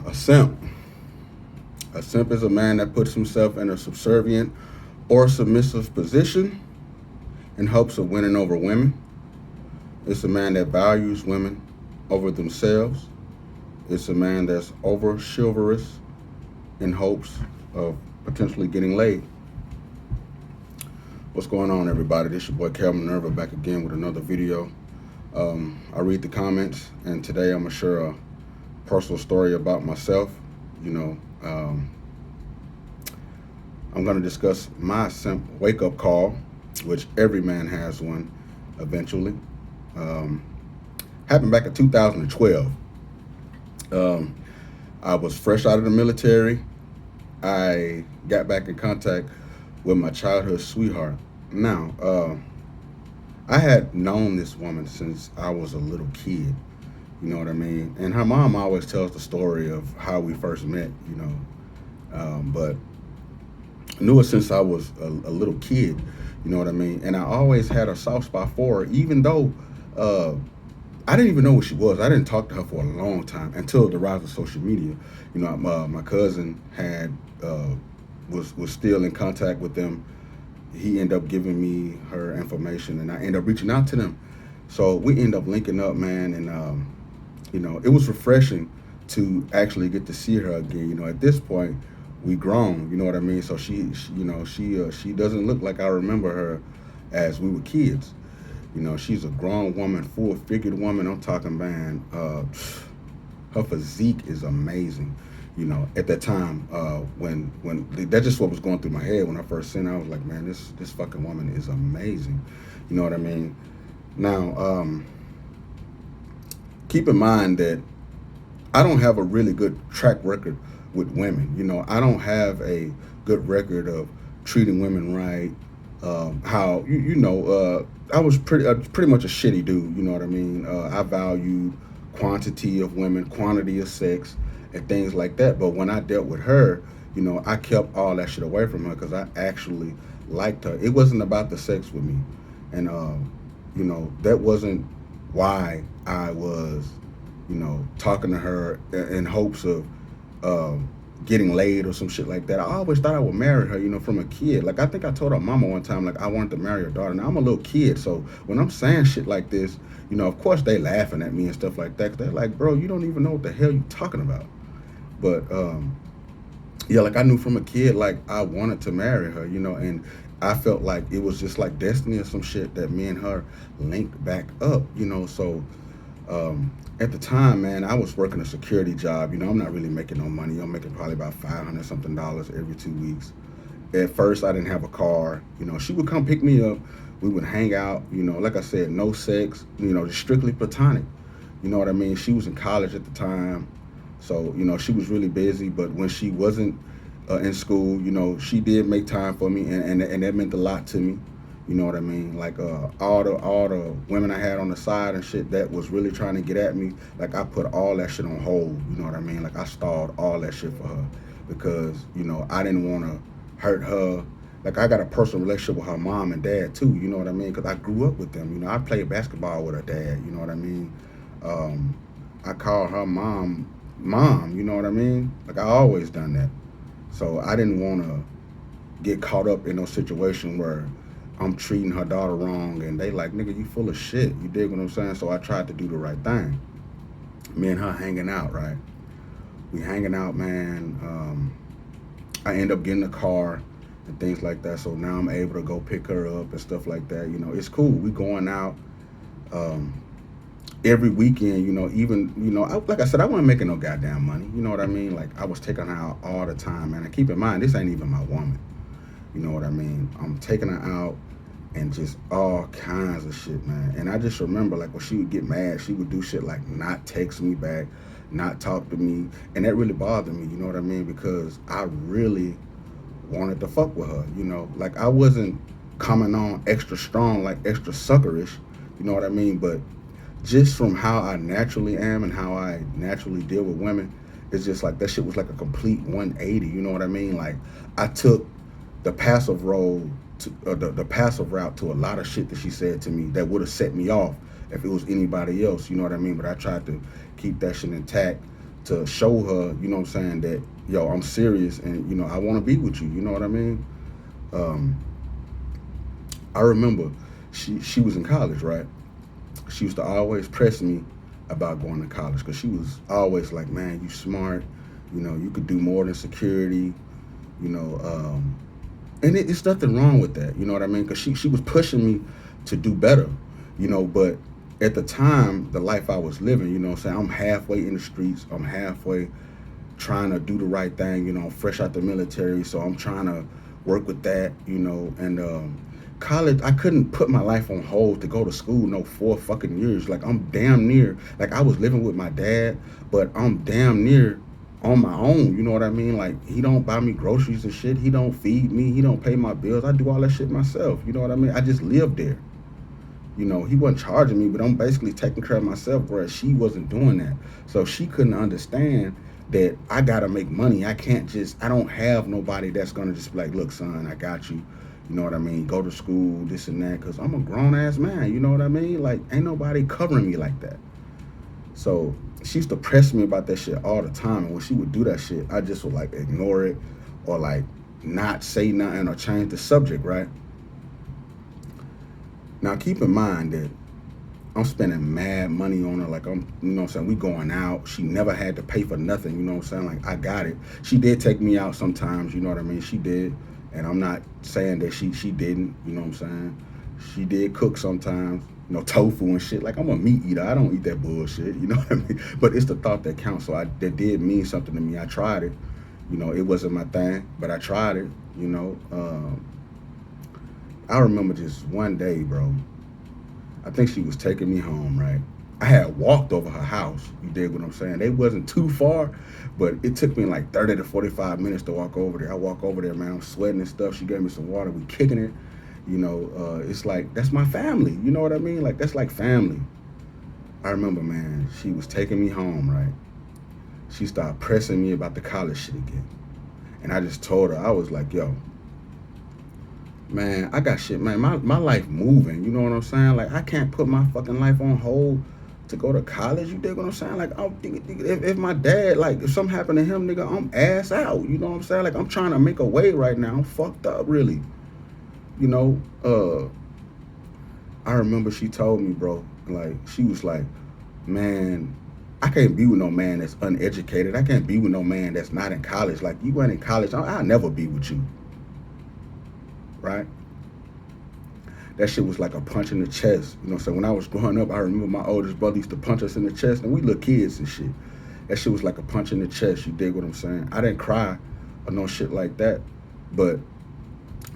A simp. A simp is a man that puts himself in a subservient or submissive position in hopes of winning over women. It's a man that values women over themselves. It's a man that's over chivalrous in hopes of potentially getting laid. What's going on, everybody? This your boy Calvin Minerva back again with another video. I read the comments, and today I'm gonna share a personal story about myself. You know, I'm gonna discuss my simp wake-up call, which every man has one eventually. Happened back in 2012. I was fresh out of the military. I got back in contact with my childhood sweetheart. Now, I had known this woman since I was a little kid. You know what I mean? And her mom always tells the story of how we first met. But I knew her since I was a little kid. You know what I mean? And I always had a soft spot for her, even though I didn't even know what she was. I didn't talk to her for a long time until the rise of social media. You know, my cousin had was still in contact with them. He ended up giving me her information, and I ended up reaching out to them. So we ended up linking up, man, and it was refreshing to actually get to see her again. You know, at this point, we grown. You know what I mean? So she doesn't look like I remember her as we were kids. You know, she's a grown woman, full-figured woman. I'm talking, man, her physique is amazing. You know, at that time, when that's just what was going through my head when I first seen her. I was like, man, this fucking woman is amazing. You know what I mean? Now, keep in mind that I don't have a really good track record with women. You know, I don't have a good record of treating women right. I was pretty much a shitty dude. You know what I mean? I valued quantity of women, quantity of sex, and things like that. But when I dealt with her, you know, I kept all that shit away from her because I actually liked her. It wasn't about the sex with me, and that wasn't why I was, talking to her in hopes of getting laid or some shit like that. I always thought I would marry her, from a kid. Like, I think I told her mama one time, like, I wanted to marry her daughter. Now, I'm a little kid, so when I'm saying shit like this, of course they laughing at me and stuff like that. 'Cause they're like, bro, you don't even know what the hell you talking about. But, yeah, like, I knew from a kid, like, I wanted to marry her, and I felt like it was just like destiny or some shit that me and her linked back up, so at the time, man, I was working a security job. I'm not really making no money. I'm making probably about $500 something every 2 weeks. At first, I didn't have a car. She would come pick me up. We would hang out. Like I said, no sex. Just strictly platonic. You know what I mean? She was in college at the time, so she was really busy. But when she wasn't in school, she did make time for me, and that meant a lot to me. You know what I mean? Like all the women I had on the side and shit that was really trying to get at me, like I put all that shit on hold. You know what I mean? Like I stalled all that shit for her because I didn't want to hurt her. Like I got a personal relationship with her mom and dad too. You know what I mean? Because I grew up with them. I played basketball with her dad. You know what I mean? I call her mom. You know what I mean? Like I always done that. So I didn't want to get caught up in no situation where I'm treating her daughter wrong and they like, nigga, you full of shit. You dig what I'm saying? So I tried to do the right thing. Me and her hanging out, right? We hanging out, man. I end up getting a car and things like that. So now I'm able to go pick her up and stuff like that. It's cool. We going out every weekend, like I said, I wasn't making no goddamn money. You know what I mean? Like I was taking her out all the time, man. And keep in mind, this ain't even my woman. You know what I mean? I'm taking her out and just all kinds of shit, man. And I just remember, like, when she would get mad, she would do shit like not text me back, not talk to me. And that really bothered me, you know what I mean? Because I really wanted to fuck with her, Like, I wasn't coming on extra strong, like extra suckerish, you know what I mean? But just from how I naturally am and how I naturally deal with women, it's just like that shit was like a complete 180, you know what I mean? Like, I took the passive role to the passive route to a lot of shit that she said to me that would have set me off if it was anybody else, you know what I mean? But I tried to keep that shit intact to show her, you know what I'm saying, that yo, I'm serious and I want to be with you. You know what I mean? Um, I remember she was in college, right? She used to always press me about going to college because she was always like, man, you smart, you could do more than security, you know, and it's nothing wrong with that, you know what I mean? Because she was pushing me to do better, but at the time, the life I was living, what I'm saying, I'm halfway in the streets, I'm halfway trying to do the right thing, fresh out the military, so I'm trying to work with that, and college, I couldn't put my life on hold to go to school no 4 fucking years. Like I'm damn near, like I was living with my dad, but I'm damn near on my own, you know what I mean? Like he don't buy me groceries and shit, he don't feed me, he don't pay my bills, I do all that shit myself, you know what I mean? I just lived there. He wasn't charging me, but I'm basically taking care of myself, whereas she wasn't doing that. So she couldn't understand that I gotta make money. I don't have nobody that's gonna just be like, look, son, I got you. You know what I mean? Go to school, this and that, because I'm a grown ass man. You know what I mean? Like, ain't nobody covering me like that. So she used to press me about that shit all the time. And when she would do that shit, I just would like ignore it or like not say nothing or change the subject, right? Now keep in mind that I'm spending mad money on her. Like what I'm saying, we going out. She never had to pay for nothing, you know what I'm saying? Like I got it. She did take me out sometimes, you know what I mean? She did. And I'm not saying that she didn't, you know what I'm saying? She did cook sometimes, tofu and shit. Like I'm a meat eater. I don't eat that bullshit, you know what I mean? But it's the thought that counts. So that did mean something to me. I tried it. It wasn't my thing, but I tried it, you know. I remember just one day, bro. I think she was taking me home, right? I had walked over her house. You dig what I'm saying? They wasn't too far, but it took me like 30 to 45 minutes to walk over there. I walk over there, man. I'm sweating and stuff. She gave me some water. We kicking it. It's like, that's my family. You know what I mean? Like, that's like family. I remember, man, she was taking me home, right? She started pressing me about the college shit again. And I just told her, I was like, yo, man, I got shit, man. My life moving. You know what I'm saying? Like, I can't put my fucking life on hold to go to college. You dig what I'm saying? Like, if my dad, like, if something happened to him, nigga, I'm ass out. You know what I'm saying? Like, I'm trying to make a way right now. I'm fucked up, really. You know, I remember she told me, bro, like, she was like, man, I can't be with no man that's uneducated. I can't be with no man that's not in college. Like, you went in college, I'll never be with you. Right? That shit was like a punch in the chest. So when I was growing up, I remember my oldest brother used to punch us in the chest, and we little kids and shit. That shit was like a punch in the chest. You dig what I'm saying? I didn't cry or no shit like that, but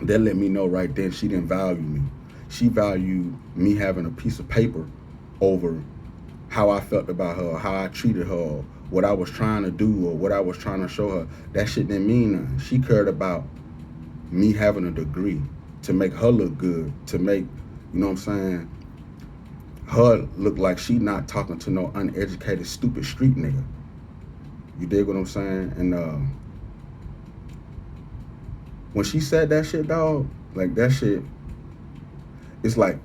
that let me know right then she didn't value me. She valued me having a piece of paper over how I felt about her, how I treated her, what I was trying to do, or what I was trying to show her. That shit didn't mean nothing. She cared about me having a degree to make her look good, to make, you know what I'm saying, her look like she not talking to no uneducated, stupid street nigga. You dig what I'm saying? And when she said that shit, dog, like that shit, it's like,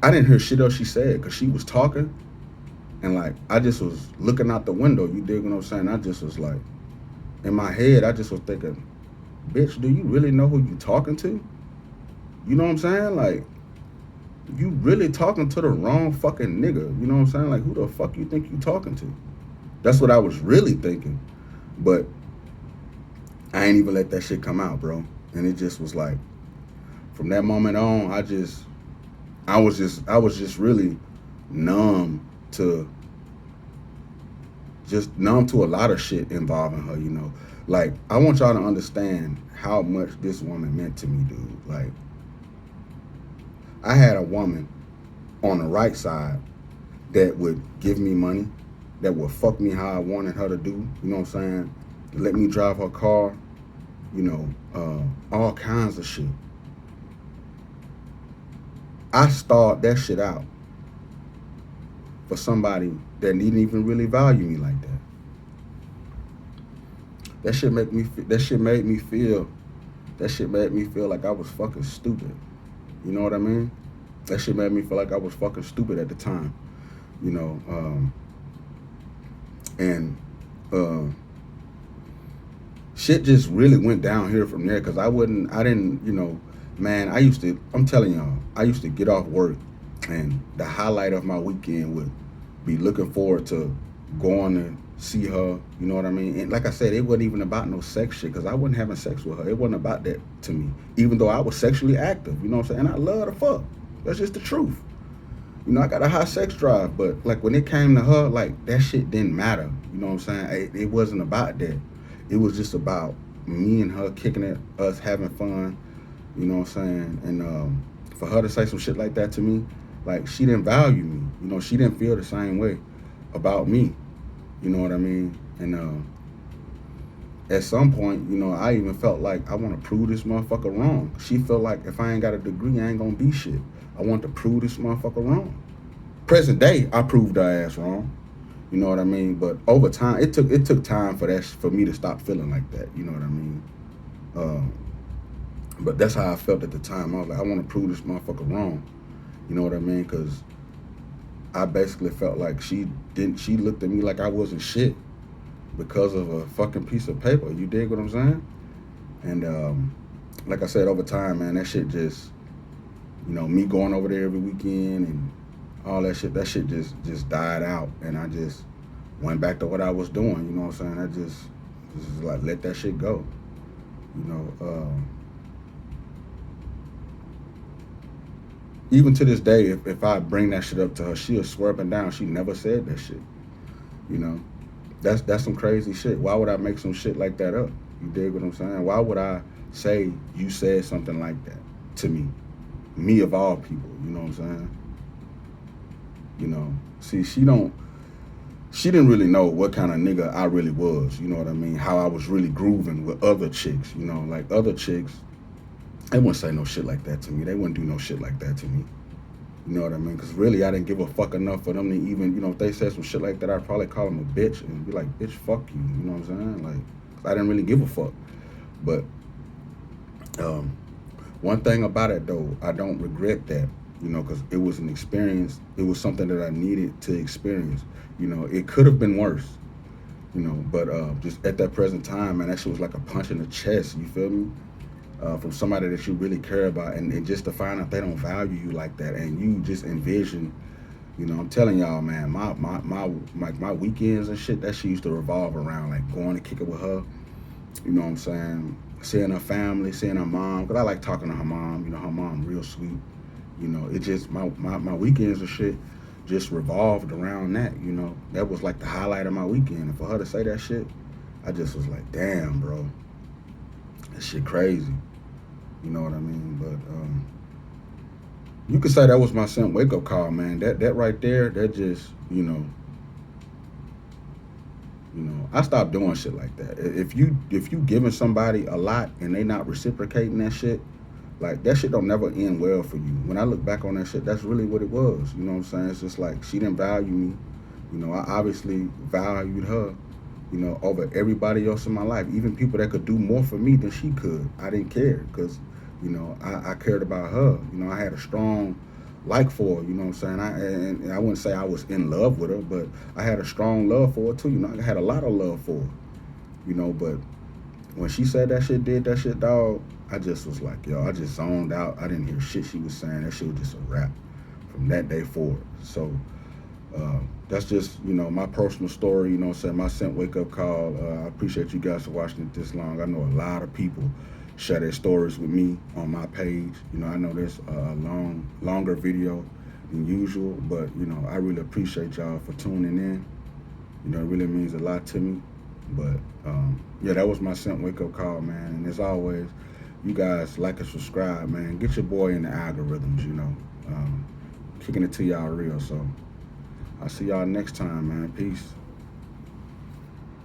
I didn't hear shit else she said because she was talking, and like, I just was looking out the window, you dig what I'm saying? I just was like, in my head, I just was thinking, bitch, do you really know who you talking to? You know what I'm saying? Like, you really talking to the wrong fucking nigga. You know what I'm saying? Like, who the fuck you think you talking to? That's what I was really thinking. But I ain't even let that shit come out, bro. And it just was like, from that moment on, I was just really numb to a lot of shit involving her. Like, I want y'all to understand how much this woman meant to me, dude. Like, I had a woman on the right side that would give me money, that would fuck me how I wanted her to do, you know what I'm saying? Let me drive her car, all kinds of shit. I starved that shit out for somebody that didn't even really value me like that. That shit made me feel like I was fucking stupid. You know what I mean? That shit made me feel like I was fucking stupid at the time. And uh, shit just really went down here from there because I didn't, man, I'm telling y'all, I used to get off work and the highlight of my weekend would be looking forward to going to see her, you know what I mean? And like I said, it wasn't even about no sex shit because I wasn't having sex with her. It wasn't about that to me, even though I was sexually active, you know what I'm saying? And I love to fuck. That's just the truth. I got a high sex drive, but like when it came to her, like that shit didn't matter. You know what I'm saying? It wasn't about that. It was just about me and her kicking it, us having fun. You know what I'm saying? And for her to say some shit like that to me, like she didn't value me. She didn't feel the same way about me. You know what I mean? And at some point, I even felt like I want to prove this motherfucker wrong. She felt like if I ain't got a degree, I ain't gonna be shit. I want to prove this motherfucker wrong. Present day, I proved her ass wrong. You know what I mean? But over time, it took time for me to stop feeling like that. You know what I mean? But that's how I felt at the time. I was like, I want to prove this motherfucker wrong. You know what I mean? Because I basically felt like she didn't. She looked at me like I wasn't shit because of a fucking piece of paper. You dig what I'm saying? And like I said, over time, man, that shit just, me going over there every weekend and all that shit just died out, and I just went back to what I was doing. You know what I'm saying? I just like let that shit go. You know. Even to this day, if I bring that shit up to her, she'll swear up and down she never said that shit. You know, that's some crazy shit. Why would I make some shit like that up? You dig what I'm saying? Why would I say you said something like that to me? Me of all people, you know what I'm saying? See, she didn't really know what kind of nigga I really was, you know what I mean? How I was really grooving with other chicks, like other chicks, they wouldn't say no shit like that to me. They wouldn't do no shit like that to me. You know what I mean? Because really, I didn't give a fuck enough for them to even, if they said some shit like that, I'd probably call them a bitch and be like, bitch, fuck you. You know what I'm saying? Like, I didn't really give a fuck. But one thing about it, though, I don't regret that, because it was an experience. It was something that I needed to experience. It could have been worse, but just at that present time, man, that shit was like a punch in the chest. You feel me? From somebody that you really care about, and just to find out they don't value you like that, and you just envision, I'm telling y'all, man, my weekends and shit, that shit used to revolve around like going to kick it with her, you know what I'm saying, seeing her family, seeing her mom, because I like talking to her mom, her mom real sweet, it just, my weekends and shit just revolved around that, that was like the highlight of my weekend, and for her to say that shit, I just was like, damn, bro, that shit crazy. You know what I mean? But you could say that was my simp wake up call, man. That right there, that just, I stopped doing shit like that. If you giving somebody a lot and they not reciprocating that shit, like that shit don't never end well for you. When I look back on that shit, that's really what it was. You know what I'm saying? It's just like she didn't value me. I obviously valued her, over everybody else in my life, even people that could do more for me than she could. I didn't care because, I cared about her. I had a strong like for her, you know what I'm saying? And I wouldn't say I was in love with her, but I had a strong love for her too. I had a lot of love for her, but when she said that shit, did that shit, dog, I just was like, yo, I just zoned out. I didn't hear shit she was saying. That shit was just a wrap from that day forward. So, that's just, my personal story, you know what I'm saying, my simp wake up call. I appreciate you guys for watching it this long. I know a lot of people share their stories with me on my page. I know there's a longer video than usual, but, I really appreciate y'all for tuning in. It really means a lot to me. But, yeah, that was my simp wake up call, man. And as always, you guys like and subscribe, man. Get your boy in the algorithms, kicking it to y'all real. So I'll see y'all next time, man. Peace.